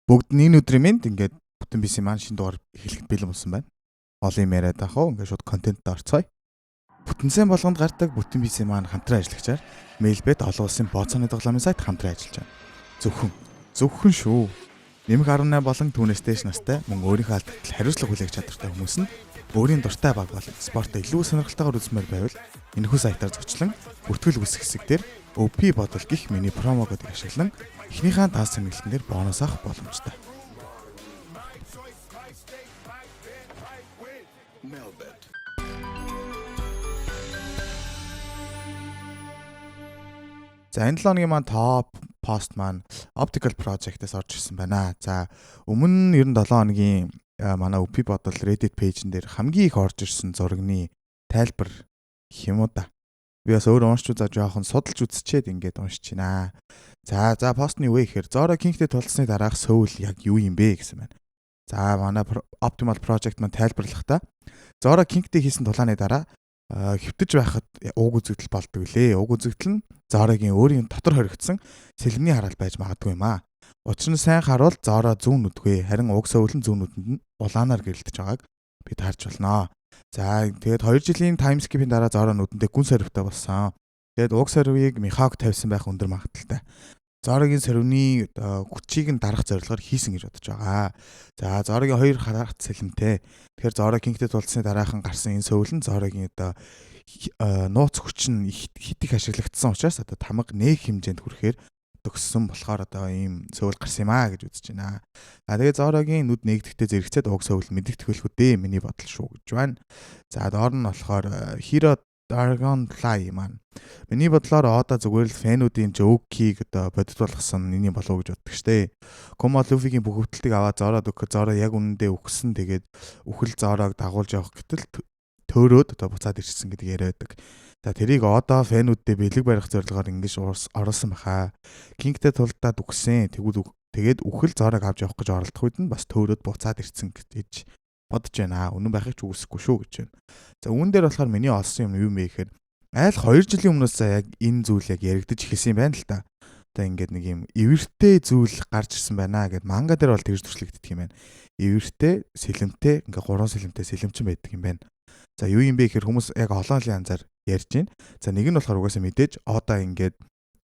Бүгд энэ өдрийн мэнд ингээд бүтэн PC маань шинэ дугаар эхлэхэд бэлэн болсон байна. Олон юм яриад авах уу? Ингээд шууд контентд орцгоё. Бүтэн сайн болгонд гардаг бүтэн PC маань хамтран ажиллагчаар Mailbet олон улсын бооцооны тоглоомын сайт хамтран ажиллаж байна. Зөвхөн шүү. Нэмэх 18 болон түүнээс дээш настай мөн өөрийнхөө алдагтал хариуцлага хүлээх чадвартай хүмүүс нь өөрийн дуртай баг болон спортоо илүү сонирхолтойгоор үзмээр байвал энэхүү сайтаар зочлон бүртгэл үүсэх хэсэг дээр OP бодол гэх миний промо кодыг ашиглан эхнийхээ даас сэнгэлтэн дээр бонус авах боломжтой. За энэ 7 өдрийн маань топ пост маань Optical Project-ээс орж ирсэн байна. За өмнө нь 97 өдрийн манай OP бодол Reddit пэйжн дээр хамгийн их орж ирсэн зургийн тайлбар гэх юм уу да. Би бас өөрөө уншиж үзэж жоохон судалж үзчихэд ингээд уншиж байна. За постны үе ихээр Zora King-тэй тулцсны дараах Soul яг юу юм бэ гэсэн байна. За манай Optimal Project маань тайлбарлахдаа Zora King-тэй хийсэн тулааны дараа хөвтөж байхад ууг үзэгдэл болдог лээ. Ууг үзэгдэл нь Zora-гийн өөрийн дотор хоригдсан сэлмний хараал байж магадгүй юм аа. Учир нь сайн харуул Zora зүүн нүдгүй, харин уг Soul нь зүүн нүдэнд нь улаанаар гэрэлтэж байгааг бид харж байна. За тэгээд 2 жилийн time skip-ийн дараа Zora нүдэндээ гүн сорвтой болсон. Тэгээд уг сорвыг Mihawk тавьсан байх өндөр магадaltaй. Zora-гийн сорвны хүчийг нь дарах зорилгоор хийсэн гэж бодож байгаа. За Zora-гийн 2 харахт сэлэмтэй. Тэгэхээр Zora King-тэй тулцсны дараахан гарсан энэ Soul нь Zora-гийн нууц хүч нь хитэх ашиглагдсан учраас тамга нэг хэмжээнд хүрэхээр төгссөн болохоор ийм Soul гарсан юм аа гэж үзэж байна. Тэгээд Zora-гийн нүд нэгдэхдээ зэрэгцээд уг Soul мэдэгдэх хөлөх үдээ миний бодол шүү гэж байна. За доор нь болохоор Hero Dragonfly маань миний бодлоор одоо зүгээр л фэнүүдийн joke-ийг бодит болгосон миний болов уу гэж боддог штэ. Kuma Luffy-гийн бүх өвдөлтийг аваад Zora өгөх Zora яг үнэндээ үхсэн тэгээд үхэл Zora-г дагуулж явах гэтэл төөрөөд буцаад ирсэн гэдэг яриа байдаг. За тэрийг одоо фэнүүддээ бэлэг барих зорилгоор ингэж оруулсан баха. King-тэй тулдаад үхсэн. Тэгээд үхэл Zora-г авч явах гэж оролдох үед нь бас төөрөөд буцаад ирсэн гэж бодож байна. Үнэн байхыг ч үгүйсэхгүй шүү гэж байна. За үүн дээр болохоор миний олсон юм юу юм бэ гэхээр айл 2 жилийн өмнөөс яг энэ зүйл яг яригдаж эхэлсэн юм байна л та. Одоо ингээд нэг юм эвэртэй зүйл гарч ирсэн байна гэд манга дээр бол тэгж төршлөгддөг юм байна. Эвэртэй, сэлэмтэй, ингээ 3 сэлэмтэй сэлэмчин байдаг юм байна. За юу юм бэ гэхээр хүмүүс яг олон янзаар ярьж байна. За нэг нь болохоор угаасаа мэдээж одоо ингээд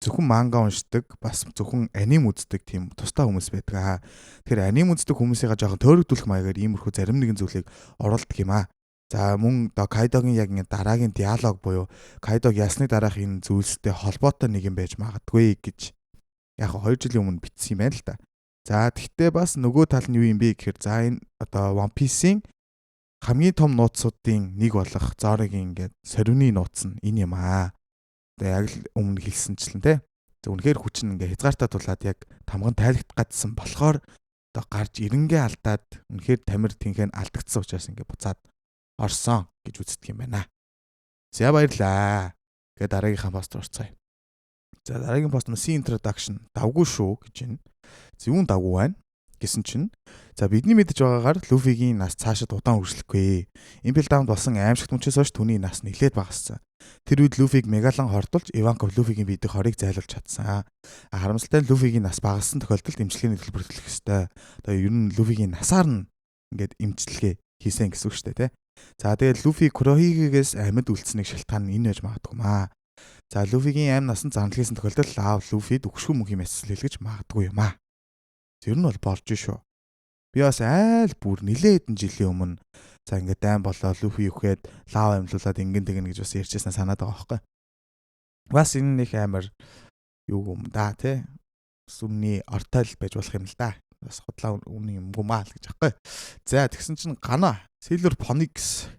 зөвхөн манга уншдаг, бас зөвхөн аним үздэг тийм тустай хүмүүс байдаг. Тэгэхээр аним үздэг хүмүүсийг жоохон төөрөгдүүлэх маягаар иймэрхүү зарим нэгэн зүйлийг оруулдаг юм аа. За мөн Kaido-гийн яг ингэ дараагийн диалог буюу Kaido-г ясны дараах энэ зүйлстэй холбоотой нэг юм байж магадгүй гэж яг 2 жилийн өмнө бичсэн юм байна л да. За тэгтээ бас нөгөө тал нь юу юм бэ гэхээр за энэ одоо One Piece-ийн хамгийн том нууцуудын нэг болох Zora-гийн ингээд сорвны нууц нь энэ юм аа. Одоо яг л өмнө хэлсэнчлэн те. За үнэхээр хүч нь ингээ хязгаартаа тулаад яг тамган тайлгт гадсан болохоор одоо гарч ирэнгээ алдаад үнэхээр тамир тэнхэн алдагдсан учраас ингээ буцаад орсон гэж үздэг юм байна. За баярлаа. Тэгээд дараагийнхаа пост орцгоё. За дараагийн пост нь introduction давгүй шүү гэж байна. Зүүн давгүй байна гэсэн чинь за бидний мэдэж байгаагаар Luffy-гийн нас цаашид удаан үргэлжлэхгүй. Impel Down болсон аимшигт мөчөөс хойш түүний нас нэлээд багассан. Тэр үед Luffy-г Megalon хортулж Ivankov Luffy-гийн биедийг хорийг зайлуулж чадсан. Харамсалтай нь Luffy-гийн нас багассан тохиолдолд эмчилгээний төлбөр төлөх ёстой. Одоо ер нь Luffy-гийн насаар нь ингээд эмчилгээ хийсэн гэсэн үг шүү дээ, тэ. За тэгээд Luffy Kurohige-гээс амьд үлдсэнийг шалтгаан нь энэ байж магадгүй маа. За Luffy-гийн амь насан занлахын тохиолдолд Law Luffy-д өгшгүй мөнхийн мэсэл хэлгэж магадгүй юм аа. Тэр нь бол болж шүү. Би бас айл бүр нилээ хэдэн жилийн өмнө за ингээд дайм болоо Luffy юухэд Law амьлуулад ингэн тэгнэ гэж бас ярьжсэн санаад байгаа байхгүй. Бас энэ нэг амар юу юм да тий. Сүмний ортойл байж болох юм л да. Бас хотлаа үний юм гумаа л гэж аахгүй. За тэгсэн чинь гана Sailor Phoenix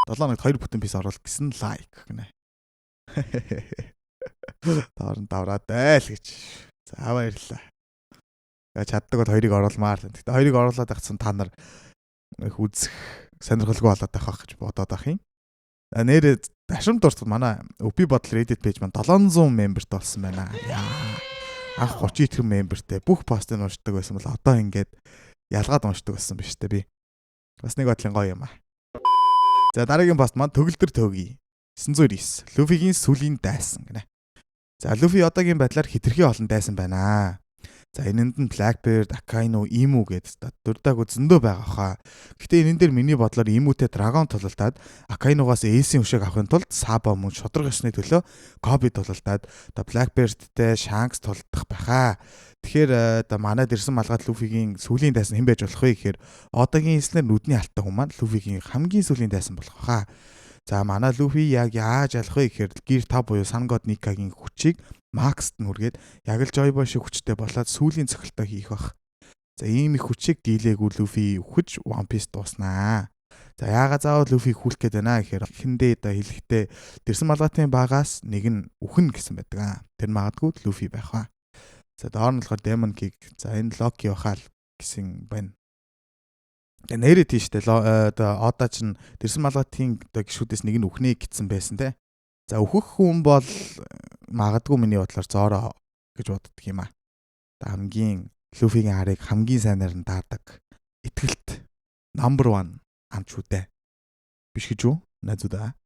7-нд 2 бүтэн пис оруулах гэсэн лайк гэнэ. Дорн давраатай л гэж. За баярлалаа. Яа чаддаг бол 2-ыг оруулмаар. Гэтэ 2-ыг оруулаад агцсан та нар их үзэх сонирхолгүй болоод байх гэж бодоод ах юм. Нэр дашим дуртад манай OP бодол Reddit page маань 700 memberт болсон байна. Яа. Анх 30 тэрхүү memberтэй бүх постыг уншдаг байсан бол одоо ингээд ялгаад уншдаг болсон биз дээ би. Бас нэг бодлын гоё юм аа. За дараагийн пост маань төгөлдөр төөгий 909 Luffy-гийн сүлийн дайсан гэнэ. За Luffy одоогийн байдлаар хэтэрхий олон дайсан байна. За энэнд нь Blackbeard, Akainu, Emu гэдэг дурдаагүй зөндөө байгаа хаа. Гэтэ энэ дээр миний бодлоор Emuтэй Dragon тулалдаад Akainuгаас Ace-ийн хөшөөг авахын тулд Saba мөн шудраг ёсны төлөө Kobe тулалдаад Blackbeard-тэй Shanks тулдах байхаа. Тэгэхээр манайд ирсэн малгайд Luffy-гийн сүүлийн дайсан хэн байж болох вэ гэхээр одоогийн хэлснээр нүдний алтан хүн маань Luffy-гийн хамгийн сүүлийн дайсан болох хаа. За манай Luffy яг яаж ялах вэ гэхээр Gear 5 буюу Sun God Nika-гийн хүчийг Max-д нь хүргээд яг л Joy Boy шиг хүчтэй болоод сүүлийн цохилтоо хийх бах. За ийм их хүчийг дийлээгүй Luffy үхэж One Piece дууснаа. За яагаад заавал Luffy хүлэх гээд байна гэхээр эхэндээ хэлэхдээ дэрсэн малгайтын багаас нэг нь үхэн гэсэн байдаг. Тэр магадгүй Luffy байх ба. За доор нь болохоор Demon King. За энэ Loki бахаа гэсэн байна. Нэрээ тийштэй одоо чинь дэрсэн малгайтын гişүүдээс нэг нь үхнээ гэсэн байсан те. За өөхөх хүн бол магадгүй миний бодлоор Zoro гэж боддог юм аа. Хамгийн Luffy-гийн харыг хамгийн сайнаар нь даадаг. Итгэлт number 1 амч үдэ. Биш гэж юу? Найзуудаа.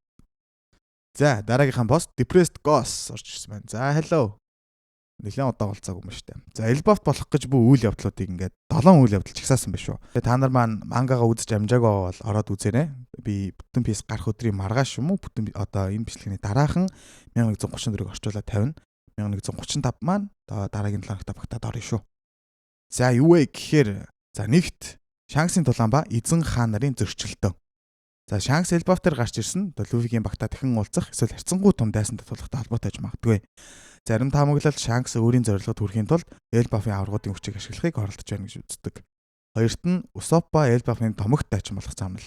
За дараагийнхаа пост Depressed Ghost орж ирсэн байна. За hello. Нэлээд удаа болцаагүй юм шүү дээ. За Elbaf болох гэж бүх үйл явдлуудыг ингээд 7 үйл явдал чагсаасан байх шүү. Тэгээ та нар маань мангагаа үзэж амжаагүй бол ороод үзээрэй. Би бүтэн пис гарах өдрийн маргааш юм уу? Бүтэн одоо энэ бичлэгийн дараахан 1134-ыг орчуулаад тавина. 1135 маань дараагийн 7 хоногт багтаад орно шүү. За юу вэ гэхээр за нэгт Shanks-ийн тулаан ба эзэн хаан нарын зөрчилтөө. За Shanks Elbaf дээр гарч ирсэн Luffy-гийн багтаа дахин уулзах эсвэл харьцангуй том дайсантай тулахтай холбоотой гэж магадгүй. Зарим таамаглалд Shanks өөрийн зорилгод хүрэхийн тулд Elbaf-ийн аваргуудын хүчийг ашиглахыг оролдож байна гэж үздэг. Хоёрт нь Usopp ба Elbaf-ийн томогт дайчин болох замнал.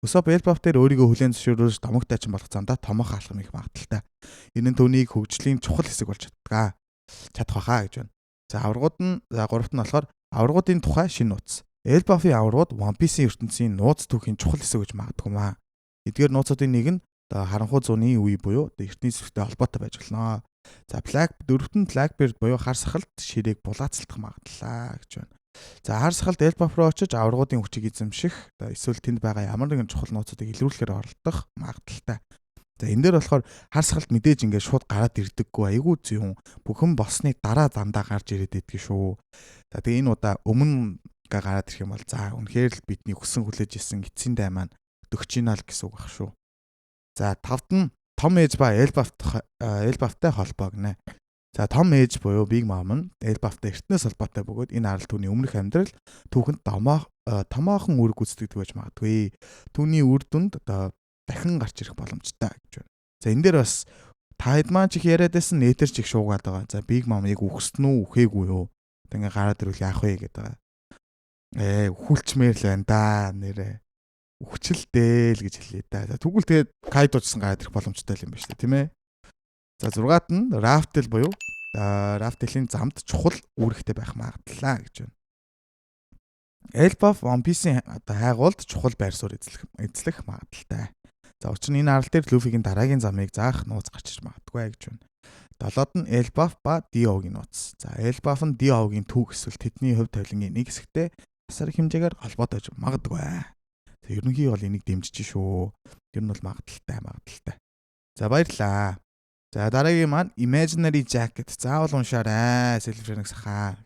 Usopp Elbaf дээр өөрийгөө хүлээн зөвшөөрөөж томогт дайчин болох замдаа томох алхам их магадaltaй. Энэ нь түүнийг хөгжлийн чухал хэсэг болж чадах байхаа гэж байна. За аваргууд нь гуравт нь болохоор аваргуудын тухай шинэ нууц. Elbaf-ийн аваргууд One Piece-ийн ертөнцийн нууц түүхийн чухал хэсэг гэж магадгүй маа. Эдгээр нууцуудын нэг нь харанхуй зууны үе буюу эртний зэвсэгтэй холбоотой байж болно. За дөрөвт нь Blackbeard буюу хар сахалт ширээг булаацалдах магадлаа гэж байна. За хар сахалт Elbaf руу очиж аваргуудын хүчийг эзэмших эсвэл тэнд байгаа ямар нэгэн чухал нууцуудыг илрүүлэхээр оролдох магадлалтай. За энэ дээр болохоор хар сахалт мэдээж ингээд шууд гараад ирдэггүй айгүй зүүн бүхэн болсны дараа дандаа гарч ирээд идэх шүү. За тэгээ энэ удаа өмнө гараад ирэх юм бол за үнэхээр л бидний хүсэн хүлээж исэн эцсийн дай маань дөгчинал гэсэн үг ах шүү. За тавд нь том ээж ба Elbaf-тай холбоо гинэ. За том ээж буюу Big Mom нь Elbaf-тай эртнээс холбоотой бөгөөд энэ арал түүний өмнөх амьдрал түүхэнд томоохон үр гүйцэтгэдэг байж магадгүй. Түүний үр дүнд дахин гарч ирэх боломжтой гэж байна. За энэ дээр бас та хэд маань ч их яриад байсан нэтер ч их шуугаад байгаа. За Big Mom яг үхсэн үү үхээгүй юу? Ингээ гараад ирвэл яах вэ гэдэг байгаа. Хүлчмээр л байна да нэрээ. Үхчилтэй л гэж хэлээ да. Тэгвэл тэгээд Kaido ч гэсэн гараад ирэх боломжтой юм байна шүү дээ, тийм ээ. За 6-т нь Raftel буюу Raftel-ийн замд чухал үүрэгтэй байх магадлалаа гэж байна. Elbaf One Piece-ийн хайгуулд чухал байр суурь эзлэх магадлалтай. За учир нь энэ арал дээр Luffy-гийн дараагийн замыг заах нууц гарч иж магадгүй гэж байна. 7-д нь Elbaf ба Dio-гийн нууц. За Elbaf нь Dio-гийн түүх эсвэл тэдний хувь тавилангийн нэг хэсэгтэй асар хэмжээгээр холбоотой байж магадгүй. За ерөнхий бол энийг дэмжиж шүү. Ер нь бол магадaltaй. За баярлаа. За дараагийн маань Imaginary Jacket. Заавал уншаарай. Silver-ыг сахаа.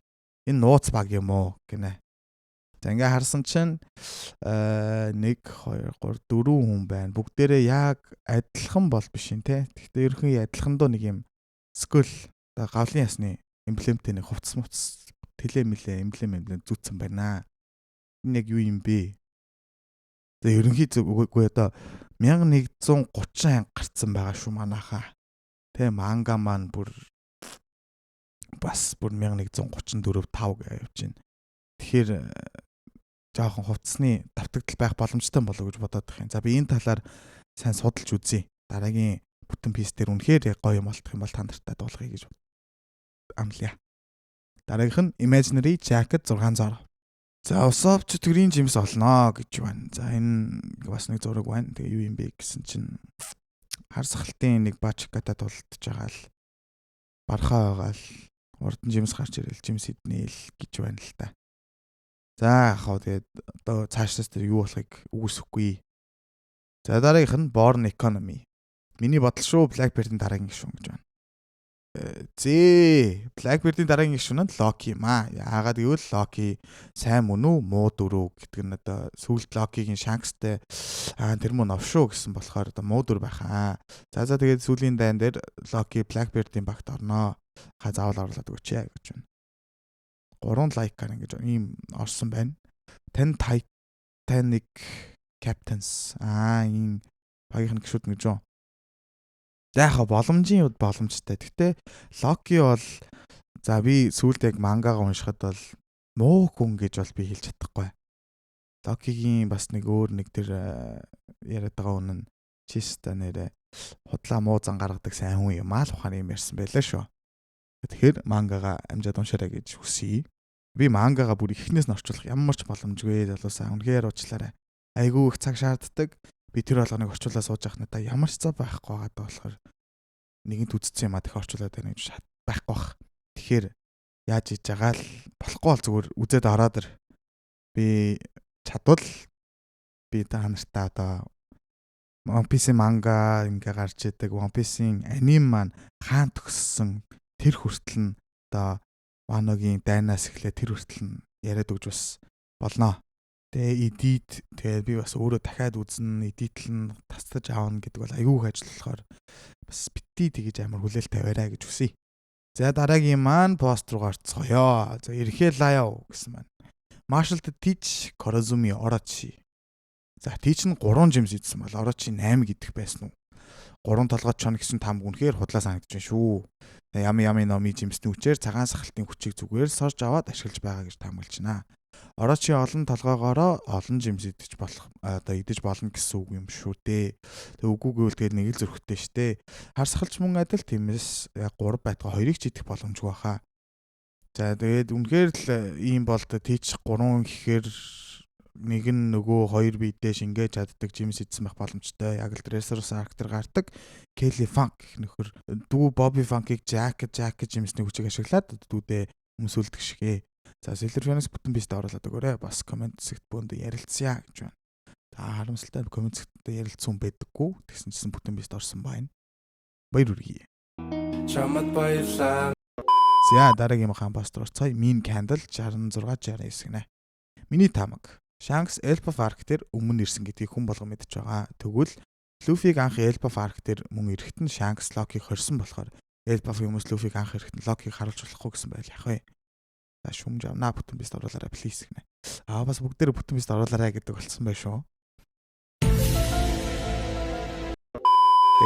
Энэ нууц баг юм уу гинэ. За ингээ харсан чинь 1 2 3 4 хүн байна. Бүгдээрээ яг адилхан бол биш юм те. Гэхдээ ерөнхий адилхан доо нэг юм скул гавлын ясны эмблемтэй нэг хувцас муц тэлээ мэлээ эмблем зүтсэн байна. Энэ яг юу юм бэ? За ерөнхий үгүй одоо 1130 анги гарцсан байгаа шүү манайхаа. Тэ манга маань бүр 1134 5 гэж явж байна. Тэгэхээр жоохон хувцсны давтагдал байх боломжтой болов гэж бодоод байх юм. За би энэ талаар сайн судалж үзье. Дараагийн бүтэн пис дээр үнэхээр гоё юм болтох юм бол та нартай дуулгая гэж амлая. Дараагийнх нь Imaginary Jacket 600. За Usopp ч төрийн жимс олноо гэж байна. За энэ бас нэг зураг байна. Тэгээ юу юм бэ гэсэн чинь хар сахалтын нэг бачката тулдж байгаа л бархаа байгаа л урд нь жимс гарч ирэл жимс иднээл гэж байна л та. За яхаа тэгээд одоо цаашдаас тэр юу болохыг үгүйсэхгүй. За дараагийнх нь Born Economy. Миний бодол шүү Blackbeard-ийн дараагийн гишүүн гэж байна. Blackbeard-ийн дараагийн гишүүн нь Loki юм аа. Яагаад гэвэл Loki сайн мөн үү, муу дүр үү гэдэг нь одоо сүүлд Loki-гийн Shanks-тэй тэр мөн ов шүү гэсэн болохоор одоо муу дүр байх аа. За тэгээд сүүлийн дайн дээр Loki Blackbeard-ийн багт орноо. Заавал оруулаад өгөөч гэж байна. 3 лайкаар ингэж ийм орсон байна. Titanic Captains ийм багийнх нь гişүүд гэж юу? За яхаа боломжийн үед боломжтой. Гэхдээ Loki бол за би сүүлд яг мангагаа уншихад бол муу хүн гэж бол би хэлж чадахгүй. Loki-гийн бас нэг тэр яриад байгаа үнэн чиста нэрэ худлаа муу зан гаргадаг сайн хүн юм аа л ухааны юм ярьсан байлаа шүү. Тэгэхээр мангагаа амжаад уншаарай гэж хүсье. Би мангагаа бүр ихнээс нь орчуулах ямар ч боломжгүй залуусаа үнэхээр уучлаарай. Айгүй их цаг шаарддаг. Би тэр болгоныг орчуулаад сууж явах надаа ямар ч цав байхгүй байгаа болохоор нэгэнт үдцсэн юм а дахиад орчуулаад байна гэж байхгүй бах. Тэгэхээр яаж хийж байгаа л болохгүй бол зүгээр үзээд ороод ир. Би чадвал би та нартай одоо One Piece-ийн манга ингээ гарч идэг One Piece-ийн аним маань хаан төгссөн тэр хүртэл нь одоо Wano-гийн дайнаас эхлээ тэр хүртэл нь яриад өгч бас болно. Тэгээд би бас өөрөө дахиад үзнэ, эдитлэн тасдаж аавна гэдэг бол аюух ажил болохоор бас битгий тэгэж амар хүлээлт тавиарай гэж хүсье. За дараагийн маань пост руу гарцгоё. За ирэхээ лаяа гэсэн маань. Marshall Teach Kurozumi Orochi. За Teach нь 3 жимс идсэн бол Orochi 8 гэдэх байсан уу? 3 толгой чон гэсэн там үнэхээр худлаа санагдаж байна шүү. Ями номи жимсний хүчээр цагаан сахалтын хүчийг зүгээр сорж аваад ашиглаж байгаа гэж таамаглаж байна. Orochi олон толгоогоороо олон жимс идэж болох одоо идэж болно гэсэн үг юм шүү дээ. Тэг үгүй гэвэл тэгээд нэг л зөрхтэй штэ. Хар сахалч мөн адил тиймээс 3 байтга 2-ыг ч идэх боломжгүй баха. За тэгээд үнэхээр л ийм бол Teach 3 гэхээр нэг нь нөгөө 2 биедээ шингээж чаддаг жимс идсэн байх боломжтой. Яг л Dressrosa arc дээр гардаг Kelly Funk гэх нөхөр дүү Bobby Funk-ыг Jack жимсний хүчийг ашиглаад дүүдээ өмсүүлдэг шигэ. За Silver Phoenix бүтэн бист оруулаад өгөөрэй. Бас комент хэсэгт бөөнд ярилцъя гэж байна. Та харамсалтай комент хэсэгт ярилцсан байдаггүй. Тэгсэн чинь бүтэн бист орсон байна. Баяр хүргэе. Чамд баярлаа. За дараагийн хаан пост орцгоё. Min Candle 6669 гинэ. Миний тамаг. Shanks Elf of Arc дээр өмнө ирсэн гэдгийг хүн болгон мэдж байгаа. Тэгвэл Luffy-г анх Elf of Arc дээр мөн ирэхэд нь Shanks Loki-г хорсон болохоор Elf of хүмүүс Luffy-г анх ирэхэд нь Loki-г харуулж болохгүй гэсэн байл яах вэ? За шүмж авнаа бүтэн бист оруулаарай please гинэ. Бас бүгдээрээ бүтэн бист оруулаарай гэдэг болсон байх шүү.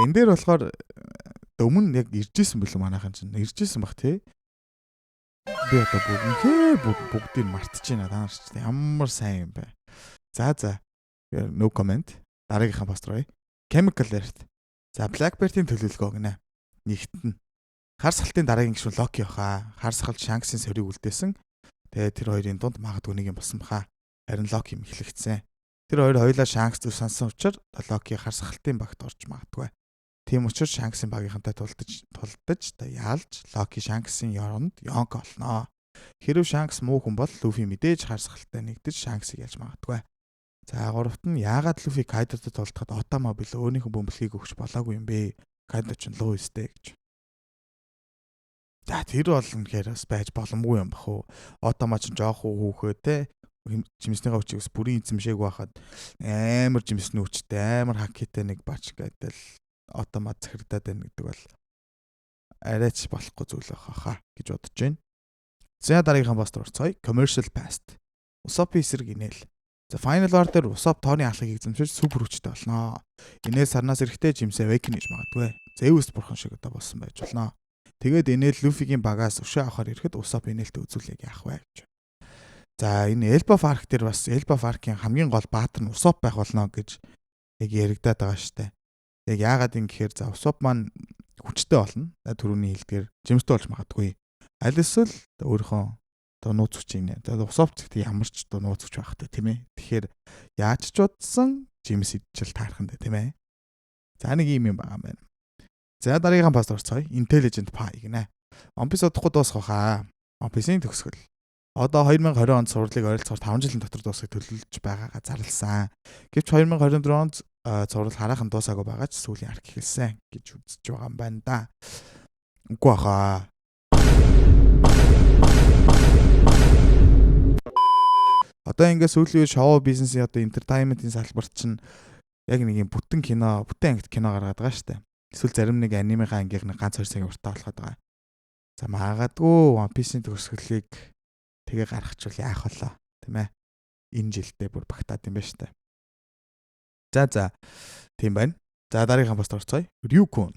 Энэ дээр болохоор өмнө яг иржсэн билүү манайхан чинь. Иржсэн бах тий. Би одоо бүгдийг мартчихэна та нар ч ямар сайн юм бэ. За no comment. Дараагийнхаа пост руу. Chemical Earth. За Blackbeard-ийн төлөвлөгөө гинэ. Нэгтэн. Хар сахалтын дараагийн гишүүн Loki баха. Хар сахалт Shanks-ийн сорийг үлдээсэн. Тэгээд тэр хоёрын дунд магадгүй нэг юм болсон баха. Харин Loki мэхлэгдсэн. Тэр хоёр хоёулаа Shanks зүг сансан учраас Loki хар сахалтын багт орж магадгүй. Тийм учраас Shanks-ийн багийнхантай тулдаж яалж Loki Shanks-ийн оронд Yonko олноо. Хэрв Shanks муу хүн бол Luffy мэдээж хар сахалтай нэгдэж Shanks-ийг ялж магадгүй. За гуравт нь яагаад Luffy Kaido-д тулдахад Otama билүү өөрийнхөө бөмбөлгийг өгч болоогүй юм бэ? Kaido ч луу өстэй гэж. За тэр бол үнэхээр бас байж боломгүй юм бах уу. Otama ч жоох хүүхөө те жимснийгаа хүчийг бас бүрийн эзэмшээг байхад амар жимсний хүчтэй амар хакитэй нэг бач гэдэг Otama захирдаад байна гэдэг бол арайч болохгүй зүйл байхаа гэж бодож байна. За дараагийнхаа пост орцгоё. Commercial Past. Usopp эсрэг инээл. За Final War дээр Usopp тооны алхыг эзэмшиж супер хүчтэй болноо. Инээл сарнаас эрэхтэй жимс Awaken гэж магадгүй. Zeus бурхан шиг одоо болсон байж болно. Тэгээд инээл Luffy-гийн багаас өшөө авахар ирэхэд Usopp инээлтэй үзүүлэг яах вэ гэж. За энэ Elf of Arc дээр бас Elf of Arc-ийн хамгийн гол баатар нь Usopp байх болно гэж яг яригадаад байгаа штэ. Яг яагаад юм гэхээр за Usopp маань хүчтэй болно. Түрүүний хэлдгээр жимстэй болж магадгүй. Аль эсвэл өөрийнхөө одоо нууц хүч юм нэ. Тэгээд Usopp гэхдээ ямар ч одоо нууц хүч байх хэрэгтэй тийм ээ. Тэгэхээр яаж ч удсан жимс идчихэл таархан дээ тийм ээ. За нэг юм байгаа юм байна. За дараагийн пост орцгоё. Intelligent Pie гинэ. One Piece удахгүй дуусах хаа. One Piece-ийн төгсгөл. Одоо 2020 онд сурлыг ойролцоогоор 5 жилийн дотор дуусгахыг төлөвлөж байгаагаа зарласан. Гэвч 2024 онд зурвал хараахан дуусаагүй байгаа ч сүүлийн арк эхэлсэн гэж үзэж байгаа юм байна да. Үгүй баха. Одоо ингээд сүүлийн үе шоу бизнесийн одоо entertainment-ийн салбарт чинь яг нэг юм бүтэн ангит кино гаргаад байгаа шүү дээ. Эсвэл зарим нэг анимега ангийнх нэг ганц 2 цагийн уртаа болоход байгаа. За магадгүй One Piece-ийн төгсгөлийг тэгээ гаргахчвал яах вэ? Тийм ээ. Энэ жилдээ бүр багтаад юм байна шүү дээ. За тийм байна. За дараагийн пост орцгоё. Ryukun.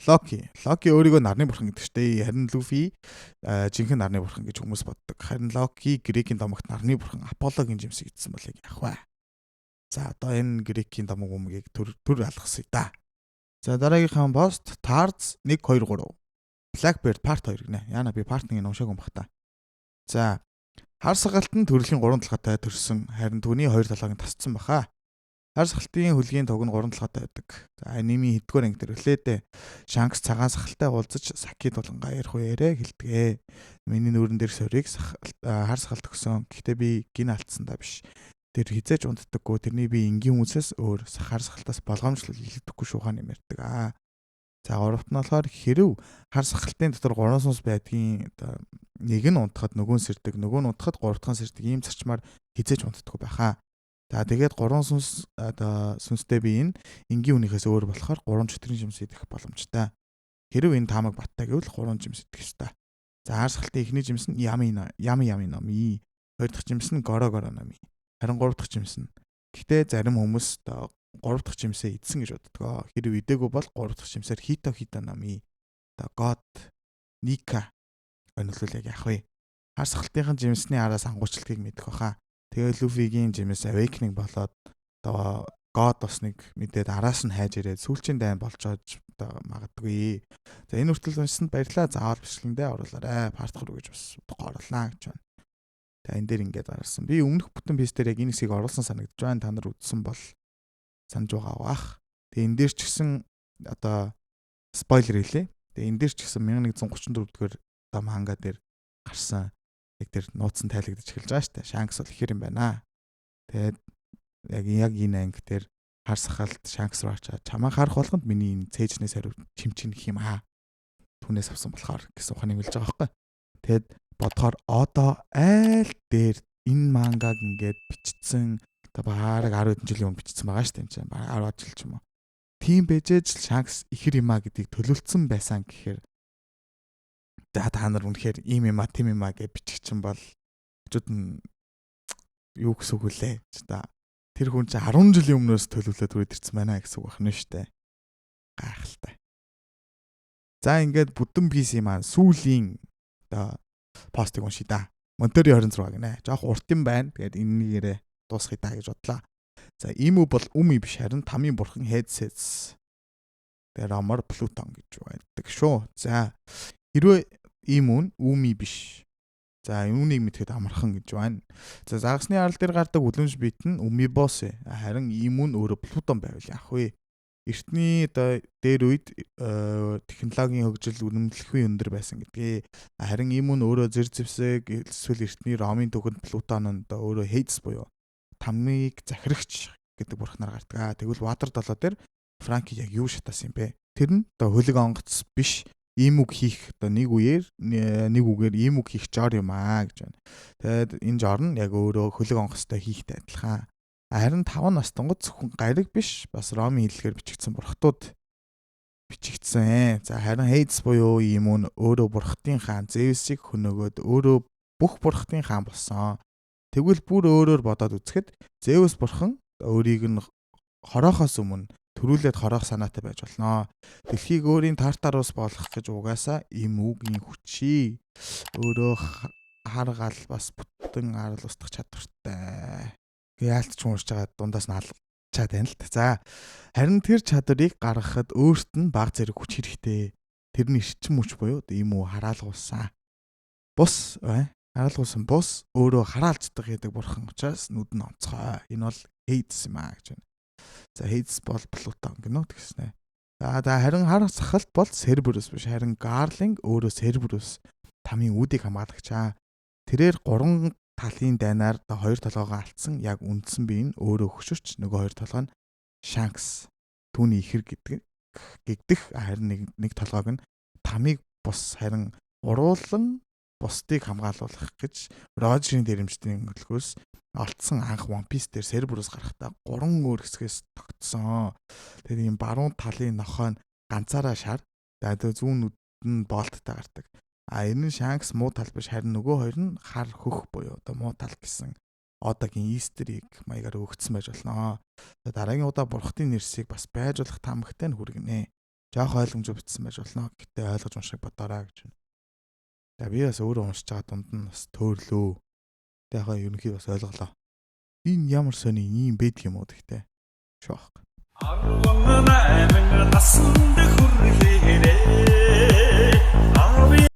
Loki өөрийгөө нарны бурхан гэдэг чтэй. Харин Luffy жинхэнэ нарны бурхан гэж хүмүүс боддог. Харин Loki Грекийн домогт нарны бурхан Аполлогийн жимсийг эзсэн болыг яах вэ? За одоо энэ Грекийн домог өмгийг төр алгасъя да. За дараагийнхаа пост Tarz 1 2 3. Blackbird part 2 гинэ. Яна би part 1-ийг уншаагүй юм бах та. За хар сагалт нь төрлийн 3 талхаатай төрсөн. Харин түүний 2 талхааг нь тасцсан баха. Хар сахалтын хөлгийн тог нь 3 талхаатай байдаг. За аниме хэдгээр анги төрлөөдөө Shanks цагаан сахалтай уулзаж Saki тулгангаа ярих үеэрээ хэлдэгэ. Миний нүүрэн дээр сорийг хар сахалт өгсөн. Гэхдээ би гин алдсандаа биш. Тэр хизээж унтдаггүй. Тэрний би энгийн хүмүүсээс өөр хар сахалтаас болгоомжлол илэрдэггүй шуухан нэмэрдэг. За гуравт нь болохоор хэрв хар сахалтын дотор 3 сүнс байдгийн одоо нэг нь унтахад нөгөө нь сэрдэг, нөгөө нь унтахад 3 дахь нь сэрдэг ийм зарчмаар хизээж унтдаггүй байхаа. За тэгээд 3 сүнс одоо сүнстэй бие нь энгийн үнийхээс өөр болохоор 3 чөтгөрийн жимс идэх боломжтой. Хэрв энэ таамаг баттай гэвэл 3 жимс идэх ёстой. За хар сахалтын эхний жимс нь ями номи, хоёр дахь жимс нь горо номи. Харин 3 дахь жимс нь. Гэхдээ зарим хүмүүс одоо 3 дахь жимсээ идсэн гэж боддог. Хэрв идээгүй бол 3 дахь жимсээр хито номи. Одоо God Nika онолгүй яг яах вэ? Хар сахалтын жимсний араас ангуучлагыг мэдэх баха. Тэгээ Luffy-гийн жимс Awakening болоод одоо God бас нэг мэдээд араас нь хайж ирээд сүүлчийн дайн болчоод одоо магадгүй. За энэ хүртэл уншсанд баярлалаа. Заавал бичлэгэндээ оруулаарай. Part 3 гэж бас оруулнаа гэж байна. Тэгээ энэ дээр ингээд гарсан. Би өмнөх бүтэн пэйж дээр яг энэ хэсгийг оруулсан санагдаж байна. Та нар үзсэн бол санаж байгаа бах. Тэгээ энэ дээр ч гэсэн одоо спойлер хэлээ. Тэгээ энэ дээр ч гэсэн 1134 дэх одоо манга дээр гарсан. Яг тэр нууцсан тайлагдаж эхэлж байгаа шүү дээ. Shanks бол ихэр юм байна. Тэгээд яг энэ анги дээр хар сахалт Shanks руу очиж чамаа харах болгонд миний энэ цээжнээс хариу чимчин гэх юм аа. Түүнээс авсан болохоор гэсэн ухааныг хэлж байгаа байхгүй. Тэгэд бодохоор одоо айл дээр энэ мангаг ингээд бичсэн бараг 10 хэдэн жилийн өмнө бичсэн байгаа шүү дээ. Энэ чинь бараг 10 жил ч юм уу. Тийм бэжэж Shanks ихэр юм аа гэдгийг төлөвлөсөн байсан гэхээр та нар үнэхээр ийм юм а тийм юм а гэж бичгчин бол хажууд нь юу гэсэн үг лээ. Тэр хүн чинь 10 жилийн өмнөөс төлөвлөд түрээд ирсэн байна гэсэн үг байна шүү дээ. Гайхалтай. За ингээд бүдэн PC маань сүүлийн одоо постыг уншия да. Монтери 26 гинэ. Жоох урт юм байна. Тэгээд энэнийгээрээ дуусгая да гэж бодлаа. За ийм бол үми биш харин тамийн бурхан Headsets. Тэр амар Плутон гэж байдаг шүү. За хэрвээ ийм үми биш. За үүнийг мэдхэд амархан гэж байна. За загасны арал дээр гардаг үлэмж бит нь үми босс. Харин ийм өөрөө Плутон байвал яах вэ? Эртний одоо дээр үед технологийн хөгжил үнэмлэхгүй өндөр байсан гэдгээ. Харин ийм өөрөө зэр зэвсэг эсвэл эртний ромын төгөнд Плутон нь одоо өөрөө Hades буюу таммыг захирагч гэдэг бурхнаар гардаг. Тэгвэл Water 7 дээр Франки яг юу шатаасан юм бэ? Тэр нь одоо хөлөг онгоц биш. Ийм үг хийх одоо нэг үгээр ийм үг хийх жор юм аа гэж байна. Тэгээд энэ жор нь яг өөрөө хөлөг онгоцтой хийхтэй адилхан. Харин 5 настангууд зөвхөн гариг биш бас ромын хэллэгээр бичигдсэн бурхтууд бичигдсэн. За харин Hades буюу ийм өөрөө бурхтын хаан Zeus-ийг хөнөөгөөд өөрөө бүх бурхтын хаан болсон. Тэгвэл бүр өөрөөр бодоод үзэхэд Zeus бурхан өөрийг нь хороохоос өмнө төрүүлээд хороох санаатай байж болно. Дэлхийг өөрийн тартар ус болгох гэж угаасаа ийм үгийн хүчий. Өөрөө харгал бас бүтэн арал устгах чадвартай. Яалт ч уншиж байгаа дундаас нь алчаад байна л та. За харин тэр чадварыг гаргахад өөрт нь баг зэрэг хүч хэрэгтэй. Тэрний эрчим хүч буюу ийм хараалгуулсан. Хараалгуулсан бус өөрөө хараалцдаг гэдэг бурхан учраас нүд нь онцгой. Энэ бол Hades юм аа гэж байна. За Hades бол Плутон гэнэ тэгснэ. За харин хар сахалт бол Cerberus биш харин Garling өөрөө Cerberus тамийн үүдийг хамгаалагчаа. Тэрээр 3 талын дайнаар 2 толгоогоо алдсан яг үндсэн бие нь өөрөө хөшөрч нөгөө 2 толгой нь Shanks түүний ихэр гэгдэх харин нэг толгойг нь тамыг бус харин уруулан бусдыг хамгаалуулах гэж Роджерийн дэрэмжтийн хөтөлбөрөөс олдсон анх One Piece дээр Cerberus гарахдаа 3 өөр хэсгээс тогтсон. Тэгээд ийм баруун талын нохой нь ганцаараа шар, тэгээд зүүн нүд нь болттой гардаг. Энэ нь Shanks муу тал биш, харин нөгөө хоёр нь хар хөх буюу одоо муу тал гэсэн одоогийн Easter egg маягаар өгцсөн байж болно. Дараагийн удаа бурхтын нэрсийг бас байж болох таамагтай нь хүргэнэ. Жоох ойлгомжтой бичсэн байж болно. Гэтэ ойлгож унших бодоорой гэж байна. За би бас өөрөө уншиж байгаа дунд нь бас төөрлөө. Тэ яхаа ерөнхий бас ойлголоо. Энэ ямар сони ийм байдаг юм уу гэхдээ. Шоох. 18 наснд хүрлээрээ